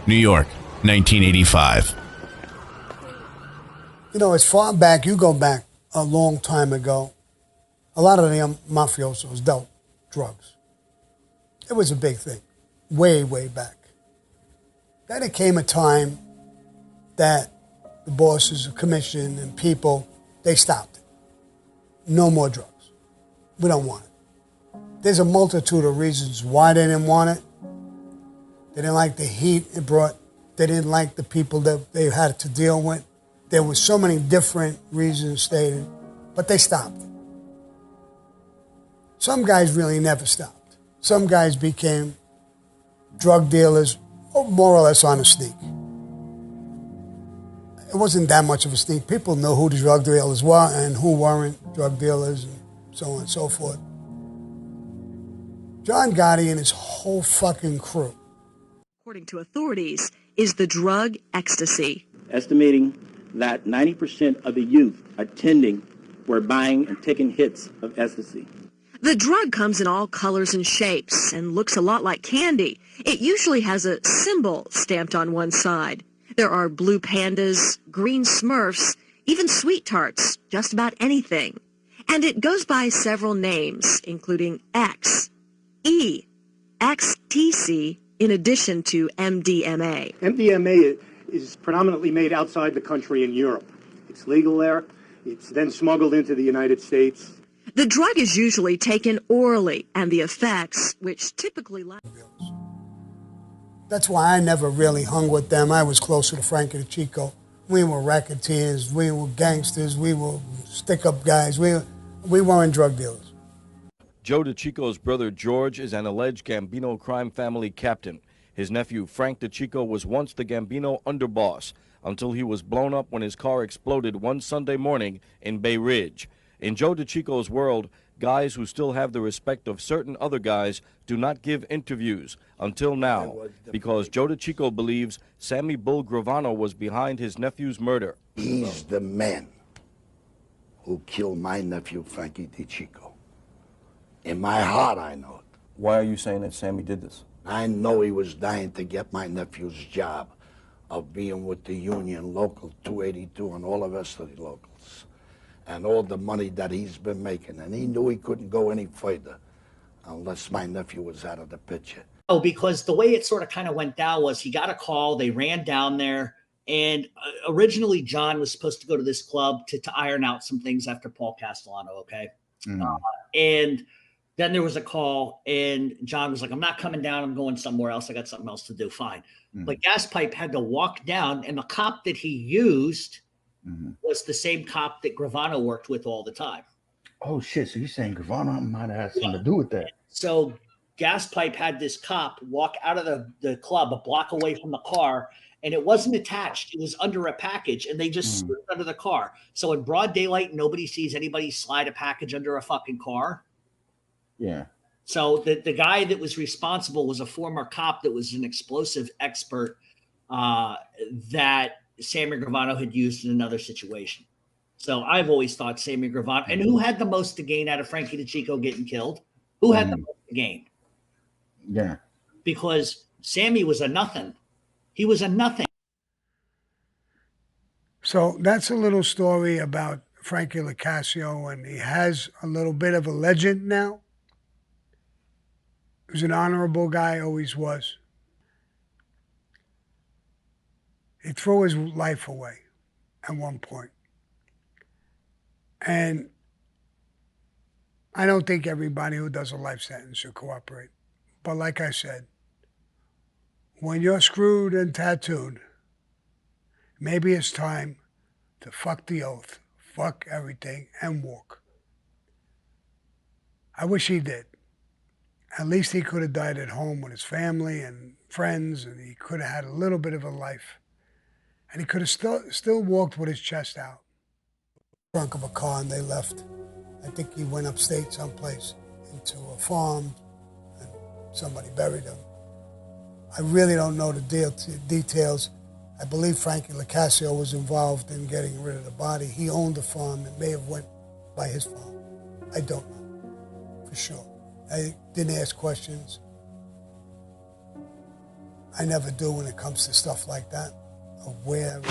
New York, 1985. You know, as far back, you go back a long time ago, a lot of the mafiosos dealt drugs. It was a big thing, way, way back. Then it came a time that the bosses, the commission, and people, they stopped it. No more drugs. We don't want it. There's a multitude of reasons why they didn't want it. They didn't like the heat it brought. They didn't like the people that they had to deal with. There were so many different reasons stated, but they stopped it. Some guys really never stopped. Some guys became drug dealers, more or less on a sneak. It wasn't that much of a sneak. People knew who the drug dealers were and who weren't drug dealers and so on and so forth. John Gotti and his whole fucking crew, according to authorities, is the drug ecstasy. Estimating that 90% of the youth attending were buying and taking hits of ecstasy. The drug comes in all colors and shapes and looks a lot like candy. It usually has a symbol stamped on one side. There are blue pandas, green Smurfs, even sweet tarts, just about anything. And it goes by several names, including X, E, ecstasy, in addition to MDMA. MDMA is predominantly made outside the country in Europe. It's legal there. It's then smuggled into the United States. The drug is usually taken orally, and the effects, which typically last... That's why I never really hung with them. I was closer to Frankie DeCicco. We were racketeers, we were gangsters, we were stick-up guys. We weren't drug dealers. Joe DeCicco's brother George is an alleged Gambino crime family captain. His nephew Frank DeCicco was once the Gambino underboss until he was blown up when his car exploded one Sunday morning in Bay Ridge. In Joe DeCicco's world, guys who still have the respect of certain other guys do not give interviews until now, because Joe DeCicco believes Sammy Bull Gravano was behind his nephew's murder. He's the man who killed my nephew, Frankie DeCicco. In my heart, I know it. Why are you saying that Sammy did this? I know he was dying to get my nephew's job of being with the union, Local 282, and all the rest of the locals, and all the money that he's been making. And he knew he couldn't go any further unless my nephew was out of the picture. Oh, because the way it sort of kind of went down was he got a call, they ran down there, and originally John was supposed to go to this club to iron out some things after Paul Castellano, okay? And then there was a call, and John was like, I'm not coming down. I'm going somewhere else. I got something else to do. Fine. But Gas Pipe had to walk down, and the cop that he used was the same cop that Gravano worked with all the time. Oh, shit. So you're saying Gravano might have had something to do with that? So Gas Pipe had this cop walk out of the club a block away from the car, and it wasn't attached. It was under a package, and they just slid under the car. So in broad daylight, nobody sees anybody slide a package under a fucking car. Yeah. So the guy that was responsible was a former cop that was an explosive expert that Sammy Gravano had used in another situation. So I've always thought Sammy Gravano, and who had the most to gain out of Frankie DeCicco getting killed? Who had the most to gain? Yeah. Because Sammy was a nothing. He was a nothing. So that's a little story about Frankie Locassio, and he has a little bit of a legend now. He was an honorable guy, always was. He threw his life away at one point. And I don't think everybody who does a life sentence should cooperate. But like I said, when you're screwed and tattooed, maybe it's time to fuck the oath, fuck everything, and walk. I wish he did. At least he could have died at home with his family and friends, and he could have had a little bit of a life. And he could have still walked with his chest out. Trunk of a car, and they left. I think he went upstate someplace into a farm, and somebody buried him. I really don't know the details. I believe Frankie Locassio was involved in getting rid of the body. He owned the farm. It may have went by his farm. I don't know for sure. I didn't ask questions. I never do when it comes to stuff like that, or where.